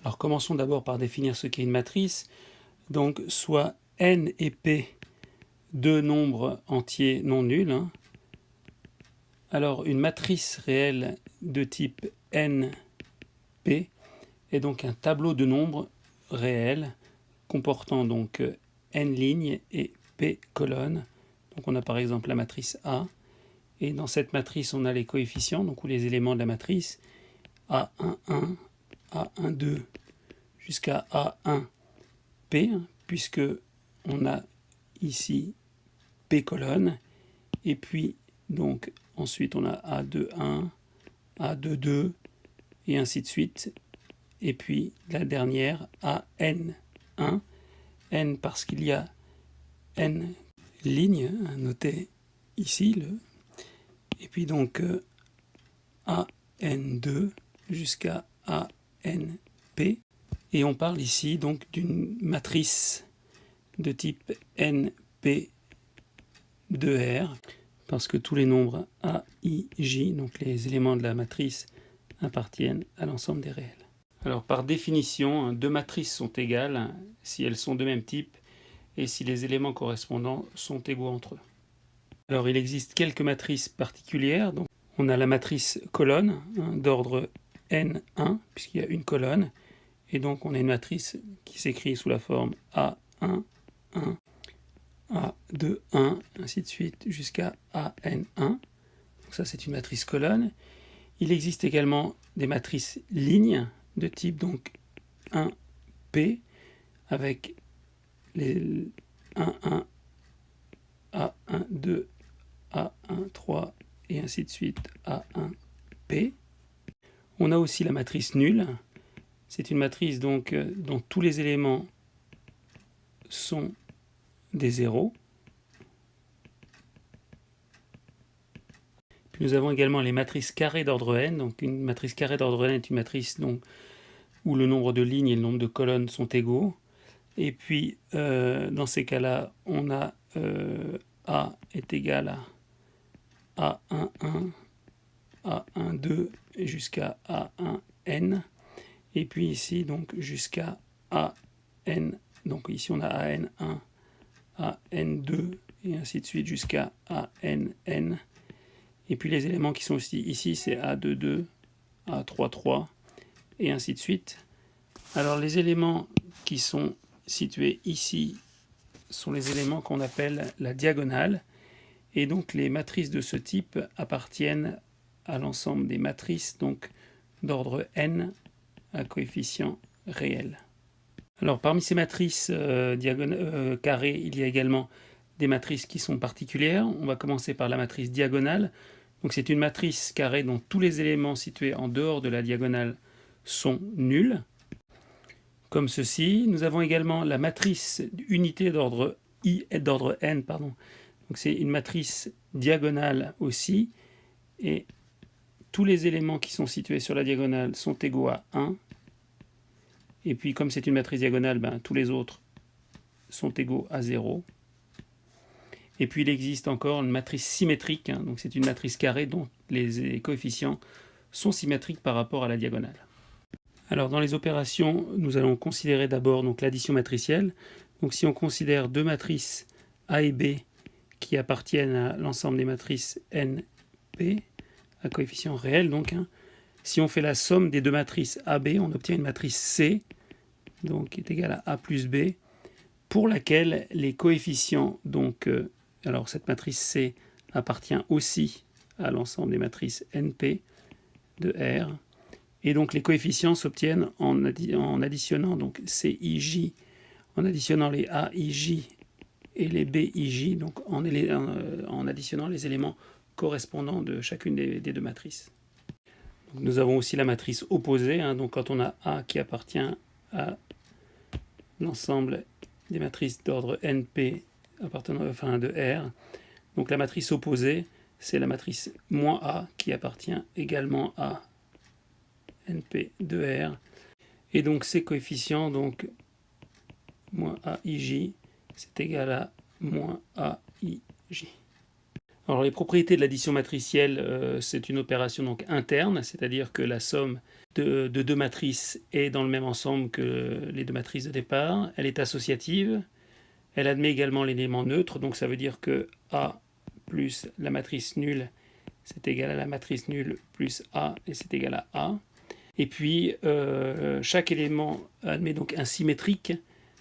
Alors commençons d'abord par définir ce qu'est une matrice. Donc soit n et p deux nombres entiers non nuls. Alors une matrice réelle de type np est donc un tableau de nombres réels comportant donc n lignes et p colonnes. Donc on a par exemple la matrice A, et dans cette matrice on a les coefficients, donc ou les éléments de la matrice A11, A12 jusqu'à A1P, puisque on a ici P colonnes, et puis donc ensuite on a A21, A22 et ainsi de suite, et puis la dernière AN1, N parce qu'il y a N lignes notées ici, et puis donc AN2 jusqu'à ANP, et on parle ici donc d'une matrice de type NP de R, parce que tous les nombres A, I, J, donc les éléments de la matrice, appartiennent à l'ensemble des réels. Alors par définition, deux matrices sont égales si elles sont de même type et si les éléments correspondants sont égaux entre eux. Alors il existe quelques matrices particulières. Donc, on a la matrice colonne d'ordre N1, puisqu'il y a une colonne, et donc on a une matrice qui s'écrit sous la forme A1, 1, A2, 1, ainsi de suite, jusqu'à AN1. Donc ça c'est une matrice colonne. Il existe également des matrices lignes de type donc 1P, avec les 1, 1, A1, 2, A1, 3 et ainsi de suite A1P. On a aussi la matrice nulle. C'est une matrice donc dont tous les éléments sont des zéros. Puis nous avons également les matrices carrées d'ordre n. Donc une matrice carrée d'ordre n est une matrice donc, où le nombre de lignes et le nombre de colonnes sont égaux. Et puis dans ces cas-là, on a A est égal à A11, A12 jusqu'à A1n. Et puis ici, donc jusqu'à AN. Donc ici, on a AN1, AN2 et ainsi de suite jusqu'à ANN. Et puis les éléments qui sont aussi ici, c'est A22, A33 et ainsi de suite. Alors les éléments qui sont situés ici sont les éléments qu'on appelle la diagonale. Et donc les matrices de ce type appartiennent à l'ensemble des matrices donc d'ordre n à coefficient réel. Alors parmi ces matrices carrées, il y a également des matrices qui sont particulières. On va commencer par la matrice diagonale. Donc c'est une matrice carrée dont tous les éléments situés en dehors de la diagonale sont nuls, comme ceci. Nous avons également la matrice unité d'ordre n, pardon. Donc c'est une matrice diagonale aussi, et tous les éléments qui sont situés sur la diagonale sont égaux à 1. Et puis comme c'est une matrice diagonale, tous les autres sont égaux à 0. Et puis il existe encore une matrice symétrique, donc c'est une matrice carrée dont les coefficients sont symétriques par rapport à la diagonale. Alors dans les opérations, nous allons considérer d'abord l'addition matricielle. Donc si on considère deux matrices A et B qui appartiennent à l'ensemble des matrices NP à coefficient réel, donc si on fait la somme des deux matrices AB, on obtient une matrice C, donc qui est égale à A plus B, pour laquelle les coefficients, alors cette matrice C appartient aussi à l'ensemble des matrices NP de R, et donc les coefficients s'obtiennent en additionnant donc CIJ, en additionnant les AIJ et les BIJ, donc en additionnant les éléments correspondants de chacune des deux matrices. Donc nous avons aussi la matrice opposée, donc quand on a A qui appartient à l'ensemble des matrices d'ordre NP appartenant de R, donc la matrice opposée, c'est la matrice moins A qui appartient également à NP de R, et donc ces coefficients, donc moins AIJ, c'est égal à moins AIJ. Alors les propriétés de l'addition matricielle, c'est une opération donc interne, c'est-à-dire que la somme de deux matrices est dans le même ensemble que les deux matrices de départ. Elle est associative. Elle admet également l'élément neutre, donc ça veut dire que A plus la matrice nulle, c'est égal à la matrice nulle plus A, et c'est égal à A. Et puis, chaque élément admet donc un symétrique,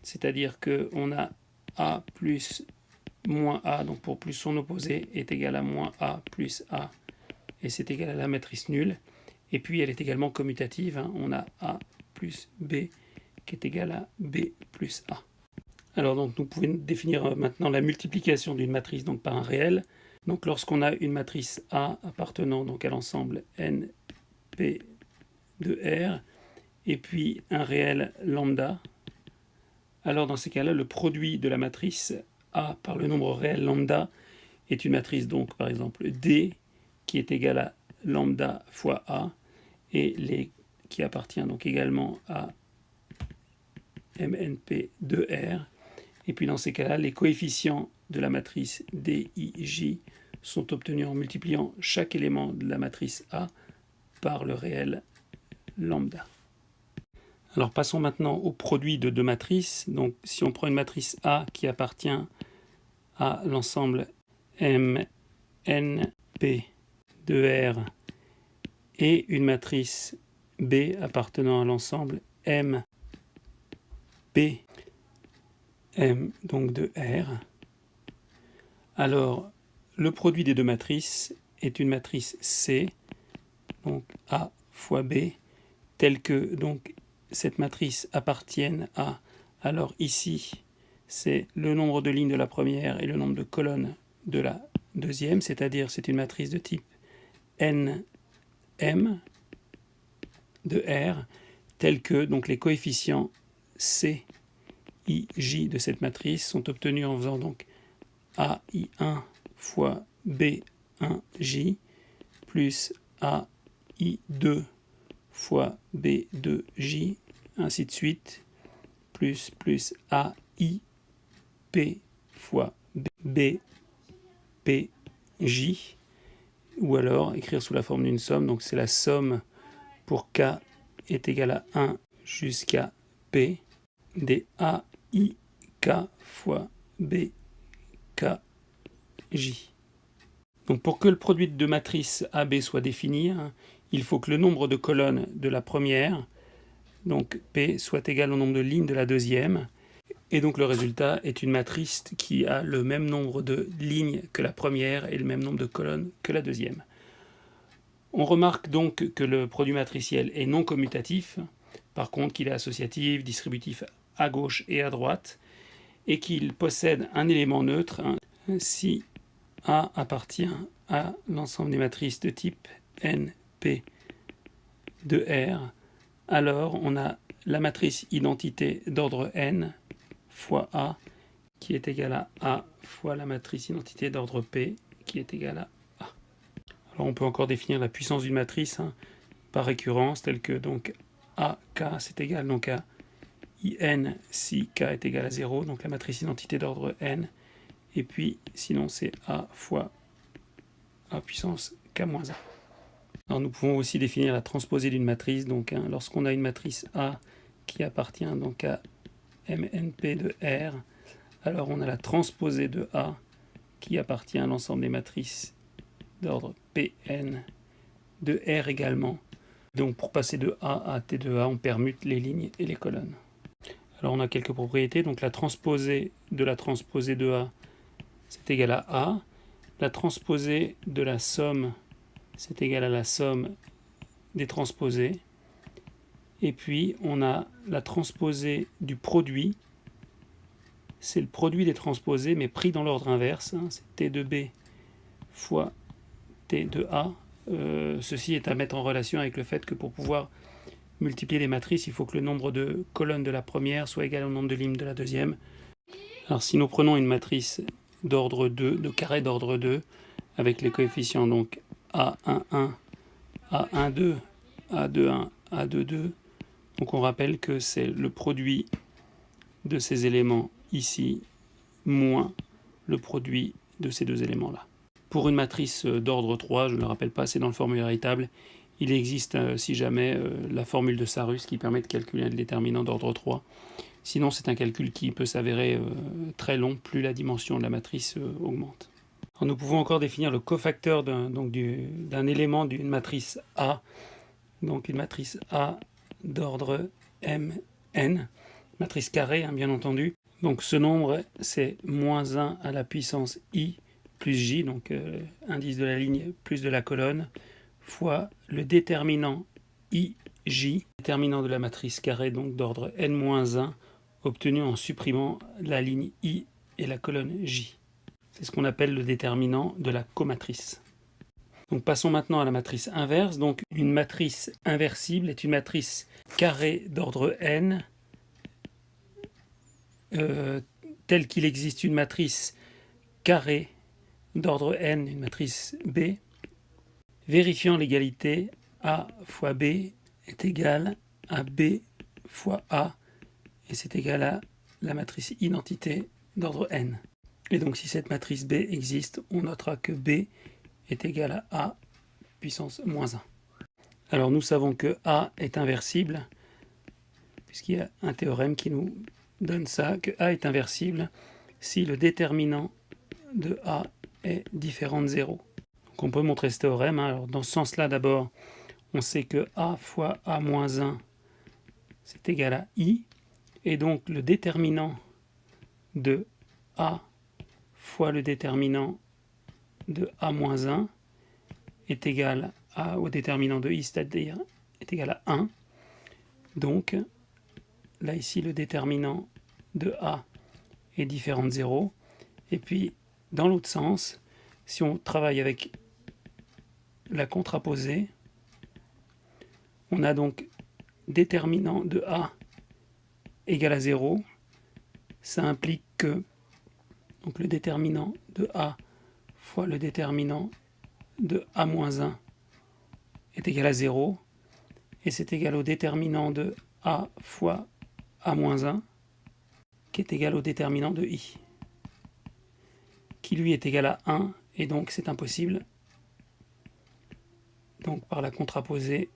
c'est-à-dire qu'on a A plus moins A, donc pour plus son opposé, est égal à moins A plus A, et c'est égal à la matrice nulle. Et puis, elle est également commutative, hein. On a A plus B qui est égal à B plus A. Alors, donc, nous pouvons définir maintenant la multiplication d'une matrice donc, par un réel. Donc, lorsqu'on a une matrice A appartenant donc, à l'ensemble NP de R, et puis un réel lambda, alors dans ces cas-là, le produit de la matrice A par le nombre réel lambda est une matrice, donc par exemple D, qui est égale à lambda fois A, et qui appartient donc également à MNP de R. Et puis dans ces cas-là, les coefficients de la matrice DIJ sont obtenus en multipliant chaque élément de la matrice A par le réel lambda. Alors passons maintenant au produit de deux matrices. Donc si on prend une matrice A qui appartient à l'ensemble MNP de R et une matrice B appartenant à l'ensemble MP M donc de R, alors le produit des deux matrices est une matrice C, donc A fois B, telle que donc cette matrice appartienne à, alors ici c'est le nombre de lignes de la première et le nombre de colonnes de la deuxième, c'est-à-dire c'est une matrice de type NM de R, telle que donc les coefficients C IJ de cette matrice sont obtenus en faisant donc AI1 fois B1J plus AI2 fois B2J, ainsi de suite, plus AIP fois BPJ, ou alors écrire sous la forme d'une somme, donc c'est la somme pour K est égale à 1 jusqu'à P des AIK fois BKJ. Donc pour que le produit de deux matrices AB soit défini, il faut que le nombre de colonnes de la première, donc P, soit égal au nombre de lignes de la deuxième, et donc le résultat est une matrice qui a le même nombre de lignes que la première et le même nombre de colonnes que la deuxième. On remarque donc que le produit matriciel est non commutatif, par contre qu'il est associatif, distributif à gauche et à droite, et qu'il possède un élément neutre, si A appartient à l'ensemble des matrices de type NP de R, alors on a la matrice identité d'ordre n fois A qui est égale à A fois la matrice identité d'ordre P qui est égale à A. Alors on peut encore définir la puissance d'une matrice par récurrence, telle que donc AK c'est égal donc à IN si K est égal à 0, donc la matrice identité d'ordre n, et puis sinon c'est A fois A puissance K-1. Alors nous pouvons aussi définir la transposée d'une matrice, donc lorsqu'on a une matrice A qui appartient donc à MNP de R, alors on a la transposée de A qui appartient à l'ensemble des matrices d'ordre Pn de R également. Donc pour passer de A à T de A, on permute les lignes et les colonnes. Alors on a quelques propriétés, donc la transposée de la transposée de A, c'est égal à A. La transposée de la somme, c'est égal à la somme des transposées. Et puis on a la transposée du produit, c'est le produit des transposées, mais pris dans l'ordre inverse, c'est T de B fois T de A. Ceci est à mettre en relation avec le fait que pour pouvoir multiplier les matrices, il faut que le nombre de colonnes de la première soit égal au nombre de lignes de la deuxième. Alors si nous prenons une matrice d'ordre 2, de carré d'ordre 2, avec les coefficients donc A11, A12, A21, A22, donc on rappelle que c'est le produit de ces éléments ici, moins le produit de ces deux éléments-là. Pour une matrice d'ordre 3, je ne le rappelle pas, c'est dans le formulaire étable, il existe, si jamais, la formule de Sarus qui permet de calculer un déterminant d'ordre 3. Sinon, c'est un calcul qui peut s'avérer très long, plus la dimension de la matrice augmente. Alors, nous pouvons encore définir le cofacteur d'un élément d'une matrice A, donc une matrice A d'ordre Mn, matrice carrée, hein, bien entendu. Donc ce nombre, c'est moins 1 à la puissance I plus J, donc indice de la ligne plus de la colonne, fois le déterminant IJ, déterminant de la matrice carrée, donc d'ordre n-1, obtenu en supprimant la ligne I et la colonne J. C'est ce qu'on appelle le déterminant de la comatrice. Donc passons maintenant à la matrice inverse. Donc une matrice inversible est une matrice carrée d'ordre n, telle qu'il existe une matrice carrée d'ordre n, une matrice B, vérifiant l'égalité A fois B est égal à B fois A, et c'est égal à la matrice identité d'ordre n. Et donc si cette matrice B existe, on notera que B est égal à A puissance moins 1. Alors nous savons que A est inversible, puisqu'il y a un théorème qui nous donne ça, que A est inversible si le déterminant de A est différent de 0. Donc on peut montrer ce théorème. Alors dans ce sens-là, d'abord, on sait que A fois A moins 1, c'est égal à I, et donc le déterminant de A fois le déterminant de A moins 1 est égal au déterminant de I, c'est-à-dire est égal à 1. Donc, là ici, le déterminant de A est différent de 0. Et puis, dans l'autre sens, si on travaille avec la contraposée, on a donc déterminant de A égal à 0. Ça implique que donc le déterminant de A fois le déterminant de A-1 est égal à 0. Et c'est égal au déterminant de A fois A-1 qui est égal au déterminant de I, qui lui est égal à 1, et donc c'est impossible. Donc par la contraposée,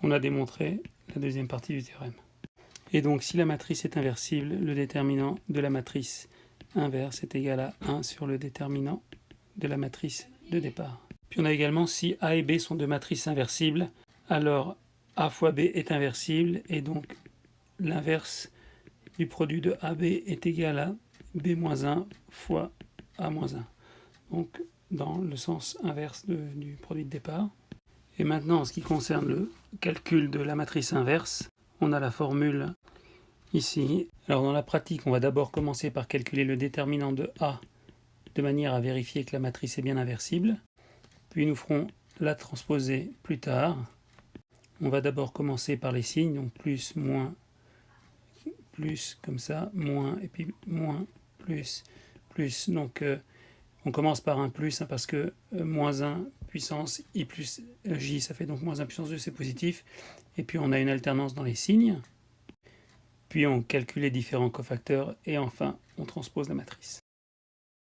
on a démontré la deuxième partie du théorème. Et donc si la matrice est inversible, le déterminant de la matrice inverse est égal à 1 sur le déterminant de la matrice de départ. Puis on a également, si A et B sont deux matrices inversibles, alors A fois B est inversible, et donc l'inverse du produit de AB est égal à B-1 fois A-1. Donc dans le sens inverse du produit de départ. Et maintenant, en ce qui concerne le calcul de la matrice inverse, on a la formule ici. Alors dans la pratique, on va d'abord commencer par calculer le déterminant de A de manière à vérifier que la matrice est bien inversible. Puis nous ferons la transposée plus tard. On va d'abord commencer par les signes, donc plus, moins, plus, comme ça, moins, et puis moins, plus, plus. Donc on commence par un plus, hein, parce que moins 1 puissance I plus J, ça fait donc moins 1 puissance 2, c'est positif. Et puis on a une alternance dans les signes. Puis on calcule les différents cofacteurs, et enfin on transpose la matrice.